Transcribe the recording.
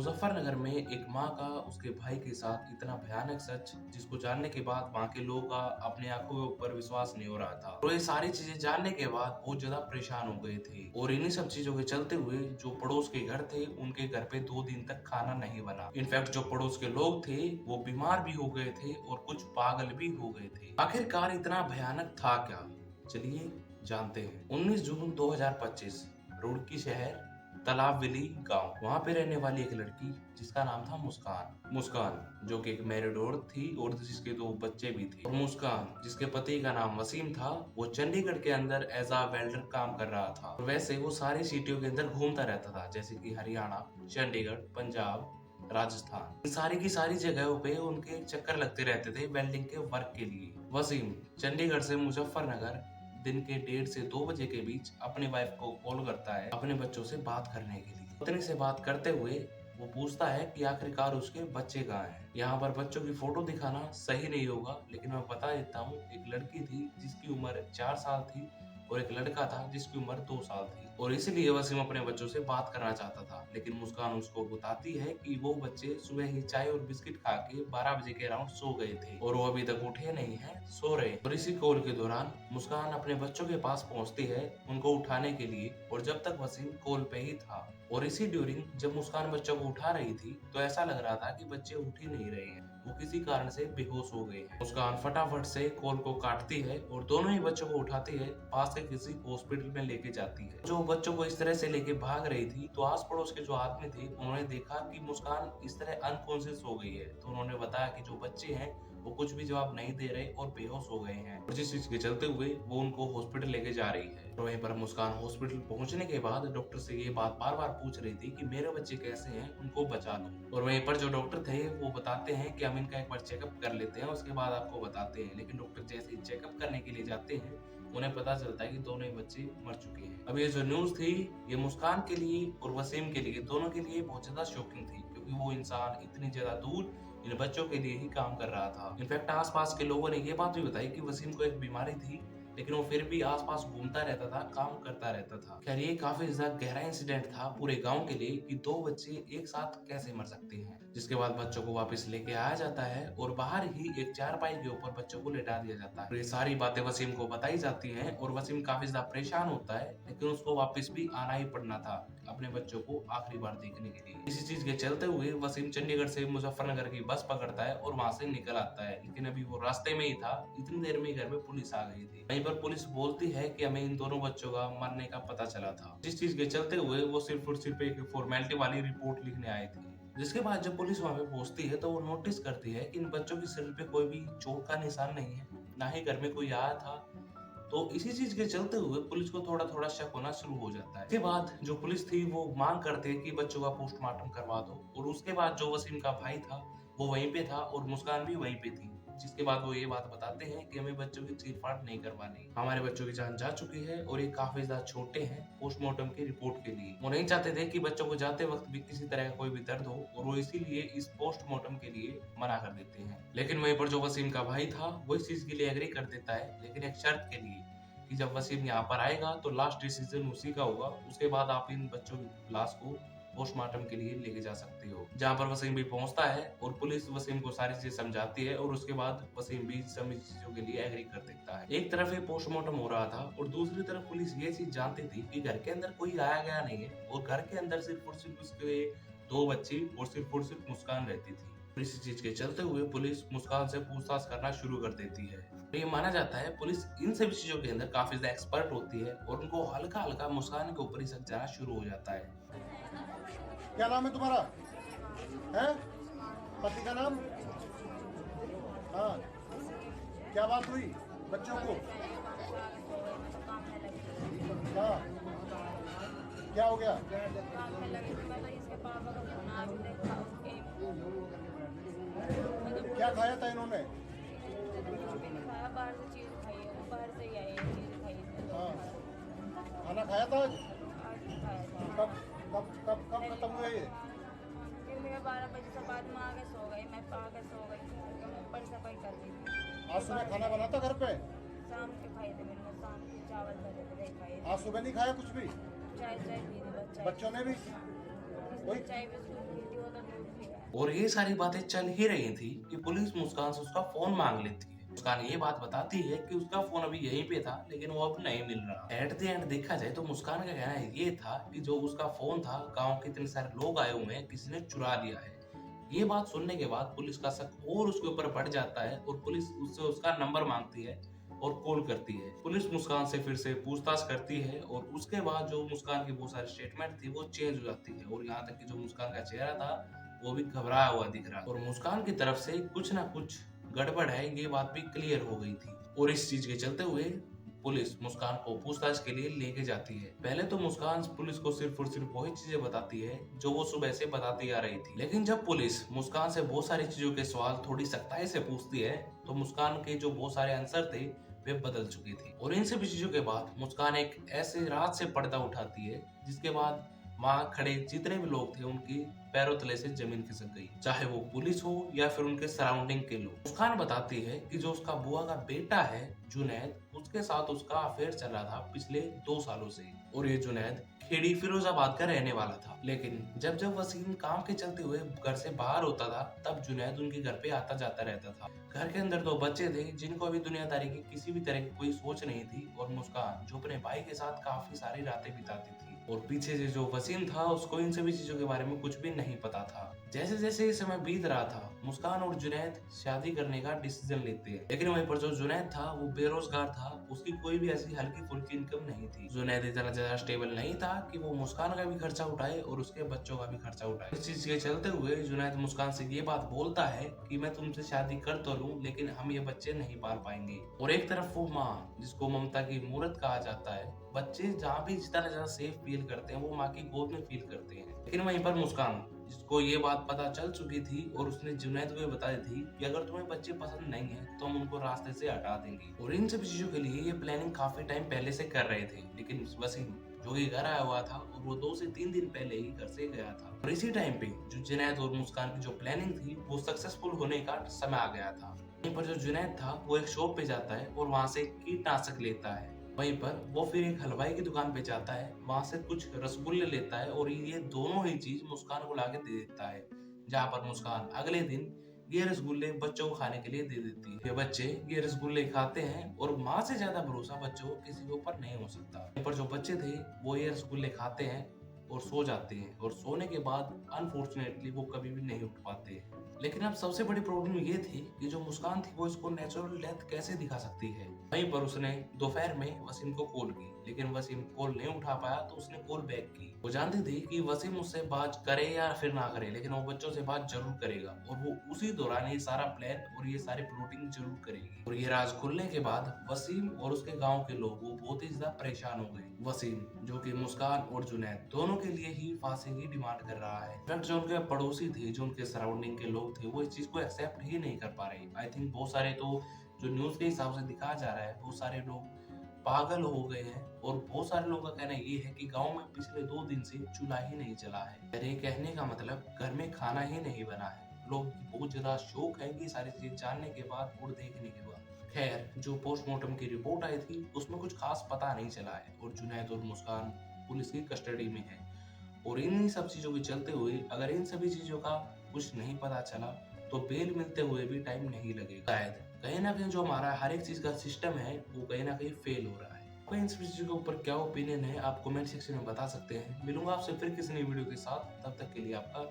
मुजफ्फरनगर में एक माँ का उसके भाई के साथ इतना भयानक सच जिसको जानने के बाद वहाँ के लोगों का अपने आंखों के ऊपर विश्वास नहीं हो रहा था। तो ये सारी चीजें जानने के बाद बहुत ज्यादा परेशान हो गए थे और इन्हीं सब चीजों के चलते हुए जो पड़ोस के घर थे उनके घर पे 2 दिन तक खाना नहीं बना। इनफैक्ट जो पड़ोस के लोग थे वो बीमार भी हो गए थे और कुछ पागल भी हो गए थे। आखिरकार इतना भयानक था क्या, चलिए जानते हैं। 19 जून 2025 रुड़की शहर तालाबविली गांव, वहां पे रहने वाली एक लड़की जिसका नाम था मुस्कान जो कि एक मैरिड औरत थी और जिसके 2 बच्चे भी थे। और मुस्कान जिसके पति का नाम वसीम था, वो चंडीगढ़ के अंदर एज अ वेल्डर काम कर रहा था। और वैसे वो सारी सिटियों के अंदर घूमता रहता था, जैसे कि हरियाणा, चंडीगढ़, पंजाब, राजस्थान, इन सारी की सारी जगहों पे उनके चक्कर लगते रहते थे वेल्डिंग के वर्क के लिए। वसीम चंडीगढ़ से मुजफ्फरनगर दिन के 1:30 से 2 बजे के बीच अपनी वाइफ को कॉल करता है अपने बच्चों से बात करने के लिए। पत्नी से बात करते हुए वो पूछता है कि आखिरकार उसके बच्चे कहाँ हैं। यहाँ पर बच्चों की फोटो दिखाना सही नहीं होगा, लेकिन मैं बता देता हूँ। एक लड़की थी जिसकी उम्र 4 साल थी और एक लड़का था जिसकी उम्र 2 साल थी, और इसीलिए वसीम अपने बच्चों से बात करना चाहता था। लेकिन मुस्कान उसको बताती है कि वो बच्चे सुबह ही चाय और बिस्किट खा के 12 बजे के अराउंड सो गए थे और वो अभी तक उठे नहीं है, सो रहे। और इसी कॉल के दौरान मुस्कान अपने बच्चों के पास पहुंचती है उनको उठाने के लिए, और जब तक वसीम कॉल पे ही था। और इसी ड्यूरिंग जब मुस्कान बच्चों को उठा रही थी तो ऐसा लग रहा था कि बच्चे उठ ही नहीं रहे हैं, वो किसी कारण से बेहोश हो गए हैं। मुस्कान फटाफट से कॉल को काटती है और दोनों ही बच्चों को उठाती है, पास के किसी हॉस्पिटल में लेके जाती है। जो बच्चों को इस तरह से लेके भाग रही थी तो आस पड़ोस के जो आदमी थे उन्होंने देखा कि मुस्कान इस तरह अनकॉन्शियस हो गई है, तो उन्होंने बताया कि जो बच्चे हैं वो कुछ भी जवाब नहीं दे रहे और बेहोश हो गए हैं, और जिस चीज के चलते हुए वो उनको हॉस्पिटल लेके जा रही है। और वहीं पर मुस्कान हॉस्पिटल पहुंचने के बाद डॉक्टर से ये बात बार बार पूछ रही थी कि मेरे बच्चे कैसे हैं, उनको बचा लो। और वहीं पर जो डॉक्टर थे वो बताते हैं कि हम इनका एक बार चेकअप कर लेते हैं, उसके बाद आपको बताते हैं। लेकिन डॉक्टर जैसे ही चेकअप करने के लिए जाते हैं उन्हें पता चलता है कि दोनों ही बच्चे मर चुके हैं। अब ये जो न्यूज थी ये मुस्कान के लिए और वसीम के लिए, दोनों के लिए बहुत ज्यादा शॉकिंग थी, क्योंकि वो इंसान इतनी ज्यादा दूर इन बच्चों के लिए ही काम कर रहा था। इनफैक्ट आसपास के लोगों ने ये बात भी बताई कि वसीम को एक बीमारी थी, लेकिन वो फिर भी आसपास घूमता रहता था, काम करता रहता था। खैर ये काफी ज्यादा गहरा इंसिडेंट था पूरे गांव के लिए कि 2 बच्चे एक साथ कैसे मर सकते हैं। जिसके बाद बच्चों को वापस लेके आया जाता है और बाहर ही एक चारपाई के ऊपर बच्चों को लेटा दिया जाता है। ये सारी बातें वसीम को बताई जाती हैं और वसीम काफी ज्यादा परेशान होता है, लेकिन उसको वापस भी आना ही पड़ना था अपने बच्चों को आखिरी बार देखने के लिए। इसी चीज के चलते हुए वसीम चंडीगढ़ से मुजफ्फरनगर की बस पकड़ता है और वहां से निकल आता है, लेकिन अभी वो रास्ते में ही था, इतनी देर में घर में पुलिस आ गई थी। वहीं पर पुलिस बोलती है कि हमें इन दोनों बच्चों का मरने का पता चला था। जिस चीज के चलते हुए वो सिर्फ और सिर्फ एक फॉर्मेलिटी वाली रिपोर्ट लिखने आए थे। जिसके बाद जब पुलिस वहां पे पहुंचती है तो वो नोटिस करती है कि इन बच्चों के शरीर पे कोई भी चोट का निशान नहीं है, ना ही घर में कोई आया था। तो इसी चीज के चलते हुए पुलिस को थोड़ा थोड़ा शक होना शुरू हो जाता है। इसके बाद जो पुलिस थी वो मांग करते हैं कि बच्चों का पोस्टमार्टम करवा दो, और उसके बाद जो वसीम का भाई था वो वहीं पे था और मुस्कान भी वहीं पे थी। जिसके बाद वो ये बात बताते हैं कि हमें बच्चों की चीरफाड़ नहीं करवानी, हमारे बच्चों की जान जा चुकी है और ये काफी ज्यादा छोटे हैं पोस्टमार्टम की रिपोर्ट के लिए। वो नहीं चाहते थे कि बच्चों को जाते वक्त भी किसी तरह का कोई भी दर्द हो, और वो इसीलिए इस पोस्टमार्टम के लिए मना कर देते हैं। लेकिन वहीं पर जो वसीम का भाई था वो इस चीज के लिए एग्री कर देता है, लेकिन एक शर्त के लिए कि जब वसीम यहाँ पर आएगा तो लास्ट डिसीजन उसी का होगा, उसके बाद आप इन बच्चों की लाश को पोस्टमार्टम के लिए लेके जा सकते हो। जहाँ पर वसीम भी पहुंचता है और पुलिस वसीम को सारी चीजें समझाती है और उसके बाद वसीम भी सभी चीजों के लिए एग्री कर देता है। एक तरफ ये पोस्टमार्टम हो रहा था और दूसरी तरफ पुलिस ये चीज जानती थी कि घर के अंदर कोई आया गया नहीं है, और घर के अंदर सिर्फ और सिर्फ उसके 2 बच्चे और सिर्फ मुस्कान रहती थी। इसी चीज के चलते हुए पुलिस मुस्कान से पूछताछ करना शुरू कर देती है। तो ये माना जाता है पुलिस इन सभी चीजों के अंदर काफी ज्यादा एक्सपर्ट होती है और उनको हल्का हल्का मुस्कान के ऊपर ही शक जाना शुरू हो जाता है। क्या नाम है तुम्हारा? है पति का नाम? हाँ, क्या बात हुई बच्चों को? हाँ, क्या हो गया? क्या खाया था इन्होंने? बाहर से चीज खाई है, बाहर से ही आई है, चीज खाई है। हाँ, खाना खाया था आज? आज खाया था। कब कब कब कब खत्म हुआ ये? फिर मैं 12 बजे से बाद में आके सो गई, मैं आके सो गई, मैं ऊपर सफाई कर रही थी। आज सुबह खाना बना था घर पे? शाम के खाए थे मैंने, शाम के चावल धरे थे, खाए थे। आज सुबह नहीं खाया कुछ भी? चाय चाय पी थी बस, चाय बच्चों ने भी? इसने कोई चाय बिस्कुट पी थी, वो तो और ये सारी बातें चल ही रही थी कि पुलिस मुस्कान से उसका फोन मांग लेती है। मुस्कान ये बात बताती है कि उसका फोन अभी यहीं पे था लेकिन वो अब नहीं मिल रहा। एट द एंड देखा जाए तो मुस्कान का कहना ये था कि जो उसका फोन था, गांव के इतने सारे लोग आए हुए हैं, किसी ने चुरा लिया है। ये बात सुनने के बाद पुलिस का शक और उसके ऊपर बढ़ जाता है और पुलिस उससे उसका नंबर मांगती है और कॉल करती है। पुलिस मुस्कान से फिर से पूछताछ करती है और उसके बाद जो मुस्कान की बहुत सारी स्टेटमेंट थी वो चेंज हो जाती है और यहाँ तक कि जो मुस्कान का चेहरा था वो भी घबराया हुआ दिख रहा और मुस्कान की तरफ से कुछ ना कुछ गड़बड़ है ये बात भी क्लियर हो गई थी। और इस चीज के चलते हुए पुलिस मुस्कान को पूछताछ के लिए लेके जाती है। पहले तो मुस्कान पुलिस को सिर्फ और सिर्फ वही चीजें बताती है जो वो सुबह से बताती आ रही थी, लेकिन जब पुलिस मुस्कान से बहुत सारी चीजों के सवाल थोड़ी सख्ताई से पूछती है तो मुस्कान के जो बहुत सारे आंसर थे वे बदल चुके थे। और इन सभी चीजों के बाद मुस्कान एक ऐसे रात से पर्दा उठाती है जिसके बाद वहाँ खड़े जितने भी लोग थे उनकी पैरों तले से जमीन खिसक गई, चाहे वो पुलिस हो या फिर उनके सराउंडिंग के लोग। मुस्कान बताती है कि जो उसका बुआ का बेटा है जुनैद, उसके साथ उसका अफेयर चल रहा था पिछले 2 सालों से और ये जुनैद खेड़ी फिरोजाबाद का रहने वाला था। लेकिन जब जब वसीम काम के चलते हुए घर से बाहर होता था तब जुनैद उनके घर पे आता जाता रहता था। घर के अंदर 2 बच्चे थे जिनको अभी दुनियादारी की किसी भी तरह की कोई सोच नहीं थी और मुस्कान जो अपने भाई के साथ काफी सारी रातें बिताती थी और पीछे से जो वसीम था उसको इन सभी चीजों के बारे में कुछ भी नहीं पता था। जैसे जैसे ये समय बीत रहा था मुस्कान और जुनैद शादी करने का डिसीजन लेते हैं, लेकिन वहीं पर जो जुनैद था वो बेरोजगार था, उसकी कोई भी ऐसी हल्की फुल्की इनकम नहीं थी। जुनैद इतना ज्यादा स्टेबल नहीं था कि वो मुस्कान का भी खर्चा उठाए और उसके बच्चों का भी खर्चा उठाए। इस चीज के चलते हुए जुनैद मुस्कान से ये बात बोलता है कि मैं तुमसे शादी कर तो लूं लेकिन हम ये बच्चे नहीं पाल पाएंगे। और एक तरफ वो माँ जिसको ममता की मूरत कहा जाता है, बच्चे जहाँ भी जितना ज्यादा सेफ फील करते हैं वो माँ की गोद में फील करते हैं। लेकिन वहीं पर मुस्कान जिसको ये बात पता चल चुकी थी और उसने जुनैद को बताई थी कि अगर तुम्हें बच्चे पसंद नहीं है तो हम उनको रास्ते से हटा देंगे। और इन सब चीजों के लिए ये प्लानिंग काफी टाइम पहले से कर रहे थे, लेकिन वसीम जो कि घर आया हुआ था और वो 2 से 3 दिन पहले ही घर से गया था। और इसी टाइम पे जो जुनैद और मुस्कान की जो प्लानिंग थी वो सक्सेसफुल होने का समय आ गया था। वहीं पर जो जुनैद था वो एक शॉप पे जाता है और वहाँ से कीटनाशक लेता है। वहीं पर वो फिर एक हलवाई की दुकान पे जाता है, वहां से कुछ रसगुल्ले लेता है और ये दोनों ही चीज मुस्कान को लाके दे देता है, जहाँ पर मुस्कान अगले दिन ये रसगुल्ले बच्चों को खाने के लिए दे देती है। ये बच्चे ये रसगुल्ले खाते हैं और माँ से ज्यादा भरोसा बच्चों को किसी के ऊपर नहीं हो सकता। पर जो बच्चे थे वो ये रसगुल्ले खाते हैं और सो जाते हैं और सोने के बाद अनफॉर्चुनेटली वो कभी भी नहीं उठ पाते। लेकिन अब सबसे बड़ी प्रॉब्लम ये थी कि जो मुस्कान थी वो इसको नेचुरल डेथ कैसे दिखा सकती है। वहीं पर उसने दोपहर में वसीम को कॉल की, लेकिन वसीम कॉल नहीं उठा पाया तो उसने कॉल बैक की। वो जानती थी कि वसीम उससे बात करे या फिर ना करे, लेकिन वो बच्चों से बात जरूर करेगा और वो उसी दौरान ये सारा प्लान और ये सारी प्लॉटिंग जरूर करेगी। और ये राज खुलने के बाद वसीम और उसके गाँव के लोग वो बहुत ही ज्यादा परेशान हो गए। वसीम जो कि मुस्कान और जुनैद दोनों के लिए ही फांसी की डिमांड कर रहा है। इनफैक्ट जो उनके पड़ोसी थे, जो उनके सराउंडिंग के लोग थे, वो इस चीज को एक्सेप्ट ही नहीं कर पा रहे। आई थिंक बहुत सारे तो जो न्यूज के हिसाब से दिखाया जा रहा है बहुत सारे लोग पागल हो गए हैं और बहुत सारे लोगों का कहना ये है कि गांव में पिछले 2 दिन से चूल्हा ही नहीं चला है। मेरे कहने का मतलब घर में खाना ही नहीं बना है। लोग बहुत ज्यादा शौक है ये सारी चीजें जानने के बाद और देखने के बाद। खैर जो पोस्टमार्टम की रिपोर्ट आई थी उसमें कुछ खास पता नहीं चला है और जुनैद और मुस्कान पुलिस की कस्टडी में है। और इन सब चीजों के चलते हुए अगर इन सभी चीजों का कुछ नहीं पता चला तो बेल मिलते हुए भी टाइम नहीं लगेगा। शायद कहीं ना कहीं जो हमारा हर एक चीज का सिस्टम है वो कहीं ना कहीं फेल हो रहा है। आपका इन सभी चीजों के ऊपर क्या ओपिनियन है आप कमेंट सेक्शन में बता सकते हैं। मिलूंगा आपसे फिर किसी नई वीडियो के साथ, तब तक के लिए आपका